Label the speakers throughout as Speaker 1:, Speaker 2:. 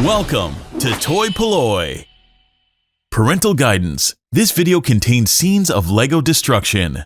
Speaker 1: Welcome to Toy-polloi. Parental guidance. This video contains scenes of Lego destruction.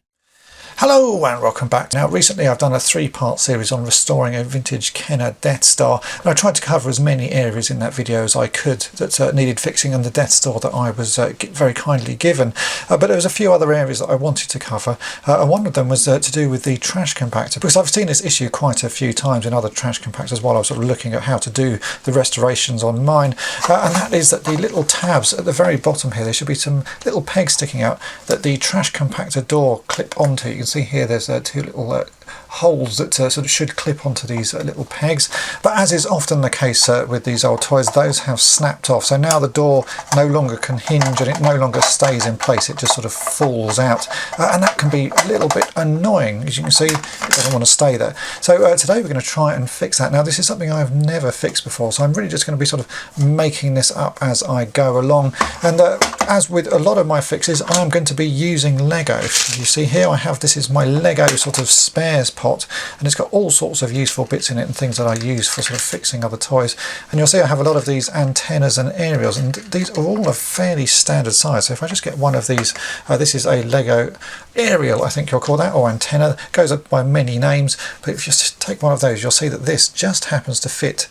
Speaker 2: Hello and welcome back. Now recently I've done a 3-part series on restoring a vintage Kenner Death Star, and I tried to cover as many areas in that video as I could that needed fixing on the Death Star that I was very kindly given. But there was a few other areas that I wanted to cover, and one of them was to do with the trash compactor, because I've seen this issue quite a few times in other trash compactors while I was sort of looking at how to do the restorations on mine, and that is that the little tabs at the very bottom here, there should be some little pegs sticking out that the trash compactor door clip onto. You can see here there's two little holes that sort of should clip onto these little pegs, but as is often the case with these old toys, those have snapped off, so now the door no longer can hinge and it no longer stays in place, it just sort of falls out, and that can be a little bit annoying. As you can see, it doesn't want to stay there. So today we're going to try and fix that. Now this is something I've never fixed before, so I'm really just going to be sort of making this up as I go along, and as with a lot of my fixes, I am going to be using Lego. As you see here, I have, this is my Lego sort of spares pot, and it's got all sorts of useful bits in it and things that I use for sort of fixing other toys. And you'll see I have a lot of these antennas and aerials, and these are all a fairly standard size. So if I just get one of these, this is a Lego aerial, I think you'll call that, or antenna, it goes up by many names, but if you just take one of those, you'll see that this just happens to fit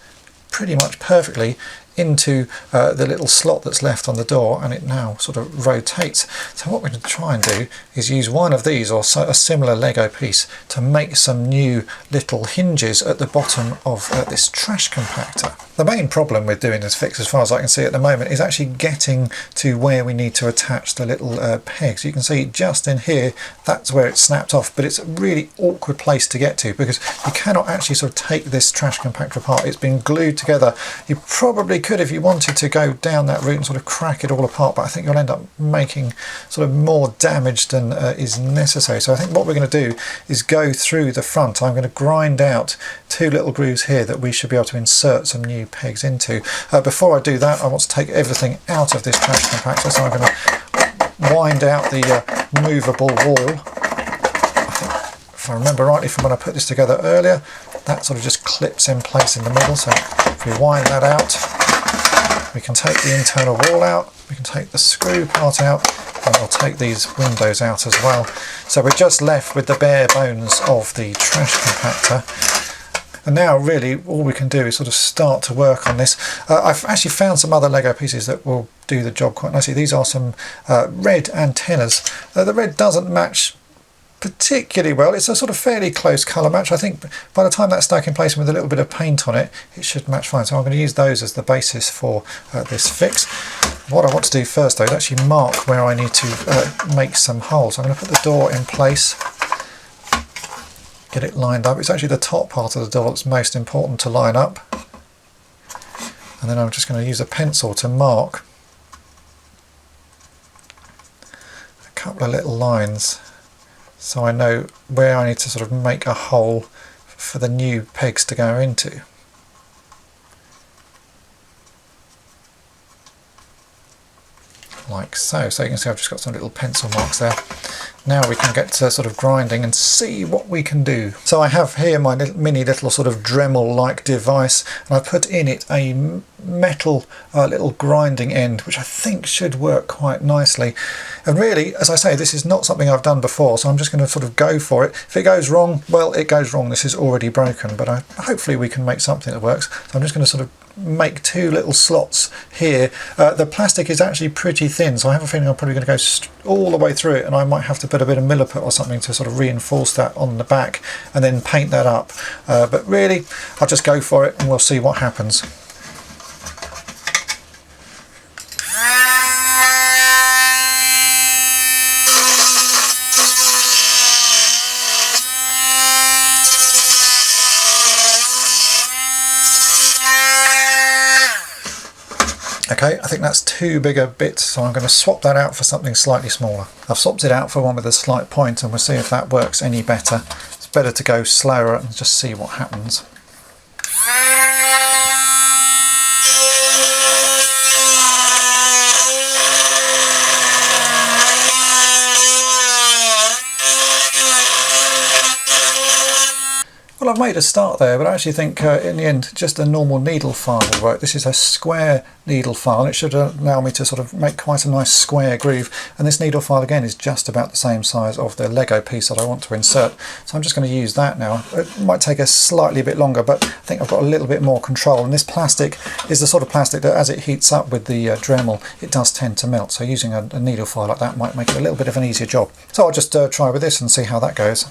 Speaker 2: pretty much perfectly into the little slot that's left on the door, and it now sort of rotates. So what we're going to try and do is use one of these or a similar Lego piece to make some new little hinges at the bottom of this trash compactor. The main problem with doing this fix, as far as I can see at the moment, is actually getting to where we need to attach the little pegs. You can see just in here, that's where it snapped off, but it's a really awkward place to get to because you cannot actually sort of take this trash compactor apart. It's been glued together. You probably could, if you wanted to, go down that route and sort of crack it all apart, but I think you'll end up making sort of more damage than is necessary. So I think what we're going to do is go through the front. I'm going to grind out 2 little grooves here that we should be able to insert some new pegs into. Before I do that, I want to take everything out of this trash compactor, so I'm going to wind out the movable wall. I think, if I remember rightly from when I put this together earlier, that sort of just clips in place in the middle. So if we wind that out, we can take the internal wall out, we can take the screw part out, and we'll take these windows out as well. So we're just left with the bare bones of the trash compactor. And now really all we can do is sort of start to work on this. I've actually found some other Lego pieces that will do the job quite nicely. These are some red antennas. The red doesn't match particularly well. It's a sort of fairly close colour match. I think by the time that's stuck in place with a little bit of paint on it, it should match fine. So I'm going to use those as the basis for this fix. What I want to do first though is actually mark where I need to make some holes. I'm going to put the door in place, get it lined up. It's actually the top part of the door that's most important to line up. And then I'm just going to use a pencil to mark a couple of little lines, so I know where I need to sort of make a hole for the new pegs to go into. Like so. So you can see I've just got some little pencil marks there. Now we can get to sort of grinding and see what we can do. So I have here my mini little sort of Dremel-like device, and I put in it a metal little grinding end, which I think should work quite nicely. And really, as I say, this is not something I've done before, so I'm just going to sort of go for it. If it goes wrong, well, it goes wrong. This is already broken, but hopefully we can make something that works. So I'm just going to sort of make 2 little slots here. The plastic is actually pretty thin, so I have a feeling I'm probably going to go all the way through it, and I might have to put a bit of milliput or something to sort of reinforce that on the back and then paint that up. But really, I'll just go for it and we'll see what happens. Okay, I think that's too big a bit, so I'm going to swap that out for something slightly smaller. I've swapped it out for one with a slight point, and we'll see if that works any better. It's better to go slower and just see what happens. Well, I've made a start there, but I actually think in the end just a normal needle file will work. This is a square needle file, and it should allow me to sort of make quite a nice square groove. And this needle file again is just about the same size of the Lego piece that I want to insert. So I'm just going to use that now. It might take a slightly bit longer, but I think I've got a little bit more control. And this plastic is the sort of plastic that as it heats up with the Dremel, it does tend to melt. So using a needle file like that might make it a little bit of an easier job. So I'll just try with this and see how that goes.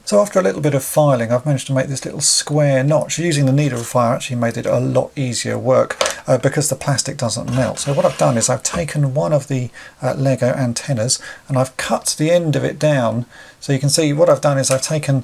Speaker 2: So after a little bit of filing, I've managed to make this little square notch. Using the needle file actually made it a lot easier work because the plastic doesn't melt. So what I've done is I've taken one of the Lego antennas and I've cut the end of it down. So you can see what I've done is I've taken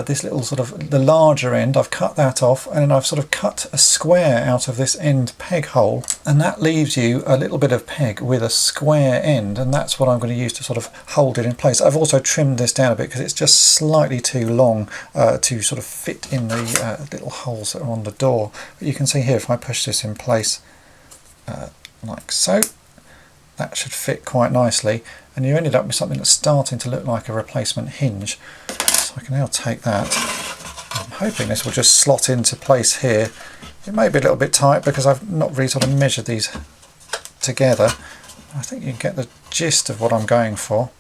Speaker 2: this little sort of the larger end, I've cut that off, and then I've sort of cut a square out of this end peg hole, and that leaves you a little bit of peg with a square end, and that's what I'm going to use to sort of hold it in place. I've also trimmed this down a bit because it's just slightly too long to sort of fit in the little holes that are on the door. But you can see here, if I push this in place like so, that should fit quite nicely, and you ended up with something that's starting to look like a replacement hinge. So I can now take that. I'm hoping this will just slot into place here. It may be a little bit tight because I've not really sort of measured these together. I think you can get the gist of what I'm going for.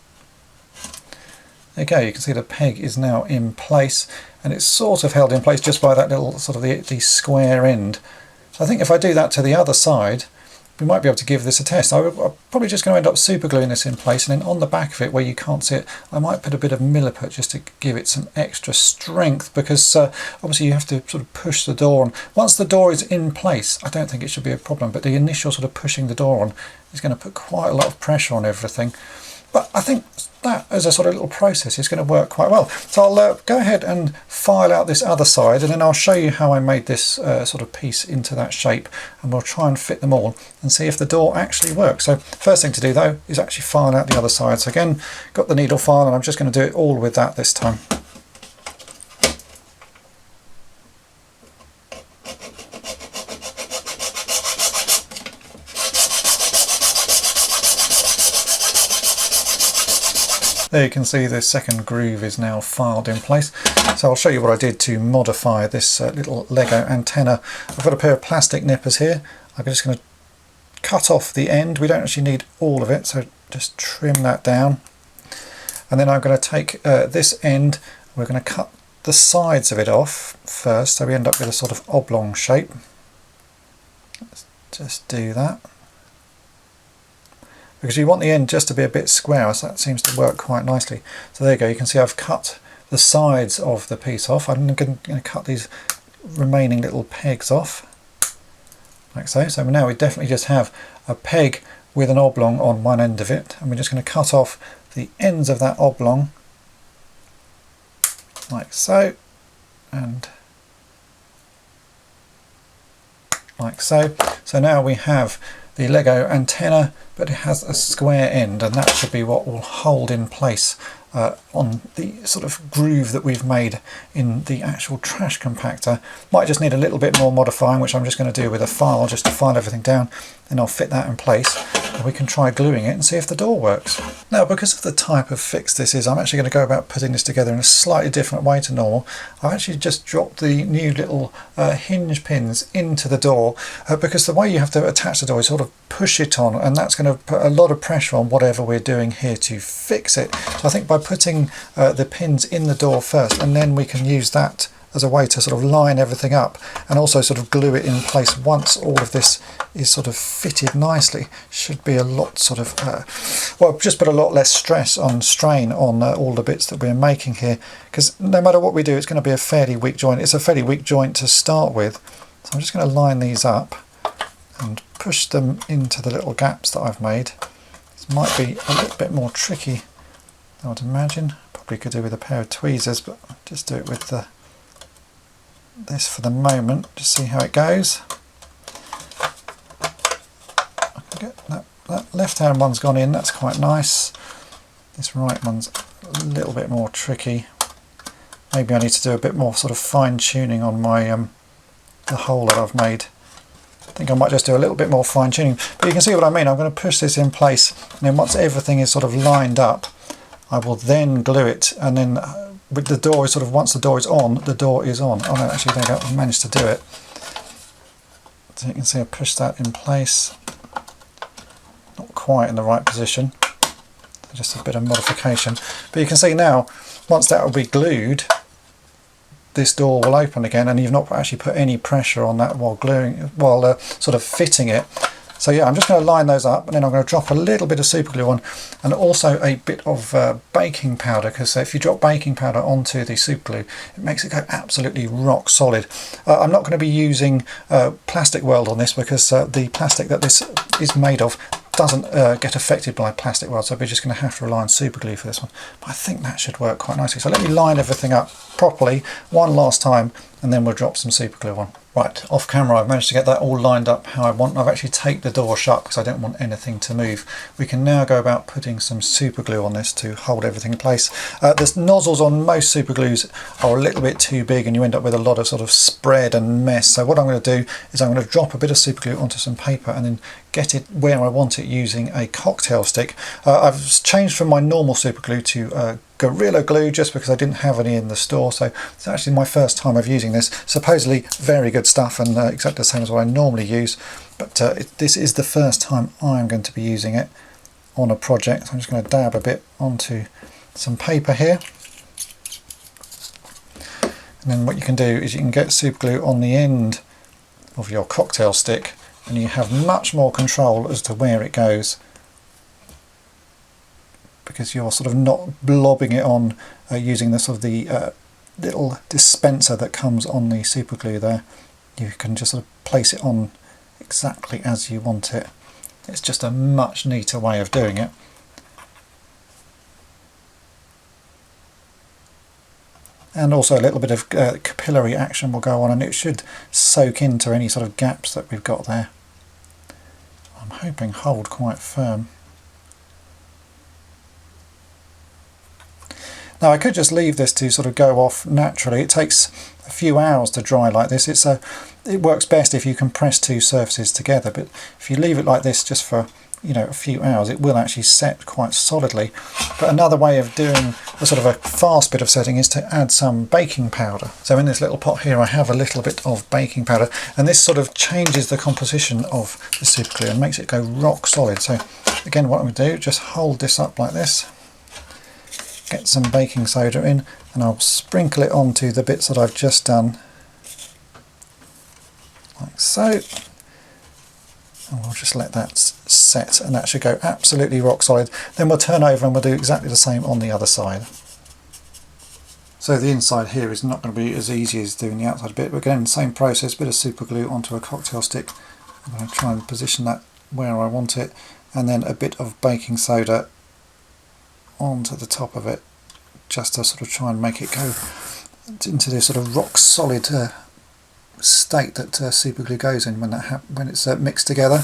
Speaker 2: There you go, you can see the peg is now in place, and it's sort of held in place just by that little sort of the square end. So I think if I do that to the other side, we might be able to give this a test. I'm probably just going to end up super gluing this in place, and then on the back of it where you can't see it, I might put a bit of milliput just to give it some extra strength, because obviously you have to sort of push the door on. Once the door is in place, I don't think it should be a problem, but the initial sort of pushing the door on is going to put quite a lot of pressure on everything. But I think that as a sort of little process is going to work quite well. So I'll go ahead and file out this other side, and then I'll show you how I made this sort of piece into that shape, and we'll try and fit them all and see if the door actually works. So first thing to do though is actually file out the other side. So again, got the needle file, and I'm just going to do it all with that this time. There you can see the second groove is now filed in place. So I'll show you what I did to modify this little Lego antenna. I've got a pair of plastic nippers here. I'm just going to cut off the end. We don't actually need all of it, so just trim that down. And then I'm going to take this end, we're going to cut the sides of it off first, so we end up with a sort of oblong shape. Let's just do that, because you want the end just to be a bit square, so that seems to work quite nicely. So there you go, you can see I've cut the sides of the piece off. I'm going to cut these remaining little pegs off, like so. So now we definitely just have a peg with an oblong on one end of it, and we're just going to cut off the ends of that oblong, like so, and like so. So now we have the Lego antenna, but it has a square end, and that should be what will hold in place on the sort of groove that we've made in the actual trash compactor. Might just need a little bit more modifying, which I'm just going to do with a file, just to file everything down, then I'll fit that in place, and we can try gluing it and see if the door works. Now, because of the type of fix this is, I'm actually going to go about putting this together in a slightly different way to normal. I've actually just dropped the new little hinge pins into the door, because the way you have to attach the door is sort of push it on, and that's going to put a lot of pressure on whatever we're doing here to fix it. So I think by putting the pins in the door first, and then we can use that as a way to sort of line everything up and also sort of glue it in place once all of this is sort of fitted nicely, should be a lot sort of well, just put a lot less strain on all the bits that we're making here, because no matter what we do, it's going to be a fairly weak joint. It's a fairly weak joint to start with, so I'm just going to line these up and push them into the little gaps that I've made. This might be a little bit more tricky, I would imagine. Probably could do with a pair of tweezers, but I'll just do it with this for the moment, just see how it goes. I can get that left hand one's gone in, that's quite nice. This right one's a little bit more tricky. Maybe I need to do a bit more sort of fine tuning on my the hole that I've made think I might just do a little bit more fine tuning. But you can see what I mean. I'm going to push this in place, and then once everything is sort of lined up, I will then glue it, and then with the door is sort of, once the door is on, the door is on. Oh no, actually there you go, I managed to do it. So you can see I pushed that in place. Not quite in the right position. Just a bit of modification. But you can see now, once that will be glued, this door will open again, and you've not actually put any pressure on that while gluing, while sort of fitting it. So yeah, I'm just going to line those up, and then I'm going to drop a little bit of super glue on, and also a bit of baking powder, because if you drop baking powder onto the super glue, it makes it go absolutely rock solid. I'm not going to be using plastic weld on this, because the plastic that this is made of doesn't get affected by plastic weld, so we're just going to have to rely on super glue for this one. But I think that should work quite nicely. So let me line everything up properly one last time, and then we'll drop some super glue on. Right, off camera I've managed to get that all lined up how I want. I've actually taped the door shut because I don't want anything to move. We can now go about putting some super glue on this to hold everything in place. The nozzles on most super glues are a little bit too big, and you end up with a lot of sort of spread and mess. So what I'm going to do is I'm going to drop a bit of super glue onto some paper, and then get it where I want it using a cocktail stick. I've changed from my normal super glue to Gorilla Glue just because I didn't have any in the store, so it's actually my first time of using this. Supposedly very good stuff, and exactly the same as what I normally use, but this is the first time I'm going to be using it on a project. So I'm just going to dab a bit onto some paper here, and then what you can do is you can get super glue on the end of your cocktail stick, and you have much more control as to where it goes, because you're sort of not blobbing it on using the sort of the little dispenser that comes on the super glue there. You can just sort of place it on exactly as you want it. It's just a much neater way of doing it. And also a little bit of capillary action will go on, and it should soak into any sort of gaps that we've got there. I'm hoping hold quite firm. Now I could just leave this to sort of go off naturally. It takes a few hours to dry like this. It works best if you compress two surfaces together, but if you leave it like this just for, you know, a few hours, it will actually set quite solidly. But another way of doing a sort of a fast bit of setting is to add some baking powder. So in this little pot here I have a little bit of baking powder, and this sort of changes the composition of the super glue and makes it go rock solid. So again, what I'm going to do, just hold this up like this, get some baking soda in, and I'll sprinkle it onto the bits that I've just done, like so. And we'll just let that set, and that should go absolutely rock solid. Then we'll turn over and we'll do exactly the same on the other side. So the inside here is not going to be as easy as doing the outside bit, but again, same process, bit of super glue onto a cocktail stick. I'm going to try and position that where I want it, and then a bit of baking soda onto the top of it, just to sort of try and make it go into this sort of rock solid state that super glue goes in when it's mixed together.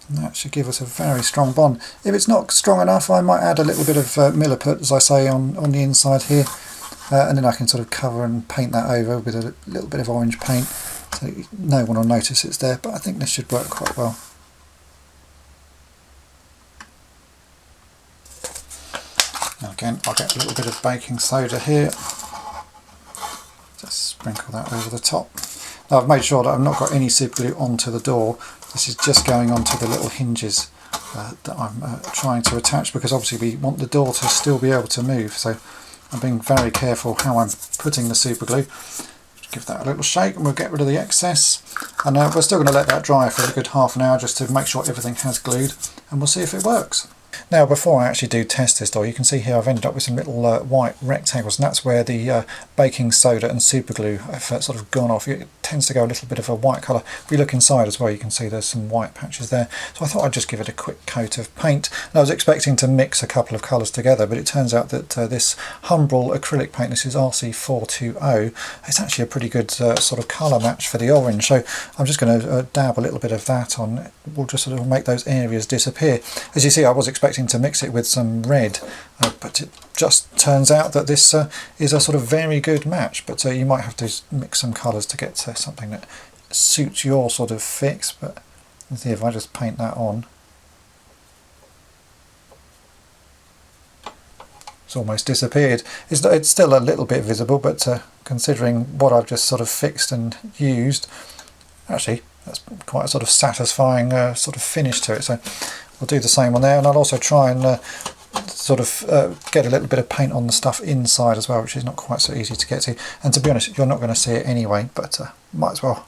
Speaker 2: And that should give us a very strong bond. If it's not strong enough, I might add a little bit of milliput, as I say, on the inside here, and then I can sort of cover and paint that over with a little bit of orange paint, so no one will notice it's there. But I think this should work quite well. Now again, I'll get a little bit of baking soda here, just sprinkle that over the top. Now I've made sure that I've not got any super glue onto the door. This is just going onto the little hinges that I'm trying to attach, because obviously we want the door to still be able to move. So I'm being very careful how I'm putting the super glue. Give that a little shake and we'll get rid of the excess. And we're still going to let that dry for a good half an hour just to make sure everything has glued, and we'll see if it works. Now before I actually do test this door, you can see here I've ended up with some little white rectangles, and that's where the baking soda and super glue have sort of gone off. It tends to go a little bit of a white colour. If we look inside as well, you can see there's some white patches there. So I thought I'd just give it a quick coat of paint. And I was expecting to mix a couple of colours together, but it turns out that this Humbrol acrylic paint, this is RC420, it's actually a pretty good sort of colour match for the orange. So I'm just going to dab a little bit of that on. We'll just sort of make those areas disappear. As you see, I was expecting to mix it with some red, but it just turns out that this is a sort of very good match. But you might have to mix some colours to get something that suits your sort of fix, but let's see if I just paint that on. It's almost disappeared. It's still a little bit visible, but considering what I've just sort of fixed and used, actually that's quite a sort of satisfying sort of finish to it. So we'll do the same on there, and I'll also try and sort of get a little bit of paint on the stuff inside as well, which is not quite so easy to get to. And to be honest, you're not going to see it anyway, but might as well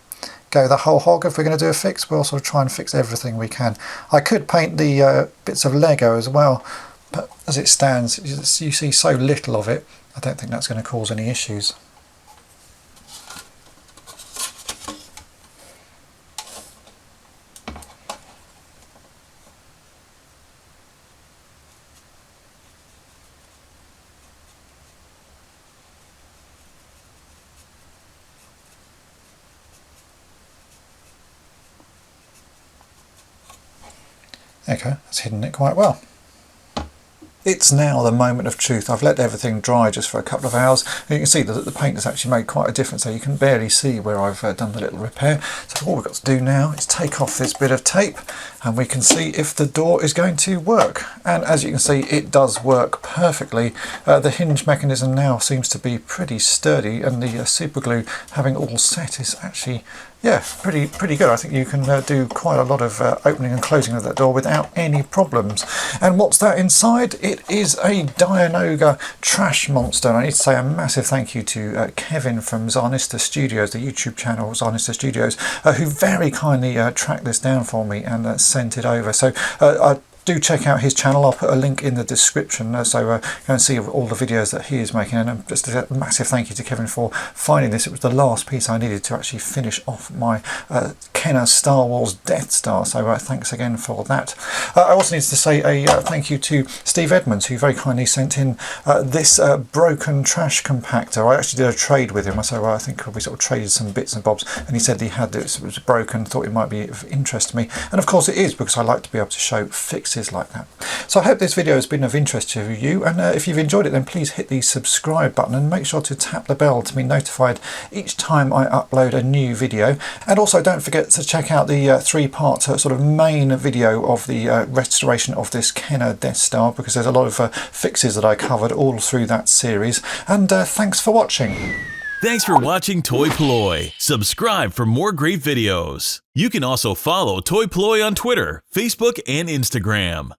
Speaker 2: go the whole hog. If we're going to do a fix, we'll sort of try and fix everything we can. I could paint the bits of Lego as well, but as it stands, you see so little of it, I don't think that's going to cause any issues. Okay, that's hidden it quite well. It's now the moment of truth. I've let everything dry just for a couple of hours, and you can see that the paint has actually made quite a difference, so you can barely see where I've done the little repair. So all we've got to do now is take off this bit of tape, and we can see if the door is going to work. And as you can see, it does work perfectly. The hinge mechanism now seems to be pretty sturdy, and the super glue having all set is actually, yeah, pretty good. I think you can do quite a lot of opening and closing of that door without any problems. And what's that inside? It is a Dianoga trash monster. And I need to say a massive thank you to Kevin from Zarnista Studios, the YouTube channel Zarnista Studios, who very kindly tracked this down for me and sent it over. So do check out his channel. I'll put a link in the description, so go and see all the videos that he is making. And just a massive thank you to Kevin for finding this. It was the last piece I needed to actually finish off my Kenner Star Wars Death Star, so thanks again for that. I also need to say a thank you to Steve Edmonds, who very kindly sent in this broken trash compactor. I actually did a trade with him, so I think we sort of traded some bits and bobs, and he said he had this, it was broken, thought it might be of interest to me, and of course it is, because I like to be able to show fixes like that. So I hope this video has been of interest to you, and if you've enjoyed it, then please hit the subscribe button and make sure to tap the bell to be notified each time I upload a new video. And also don't forget to check out the three-part sort of main video of the restoration of this Kenner Death Star, because there's a lot of fixes that I covered all through that series. And thanks for watching.
Speaker 1: Thanks for watching toy-polloi. Subscribe for more great videos. You can also follow toy-polloi on Twitter, Facebook, and Instagram.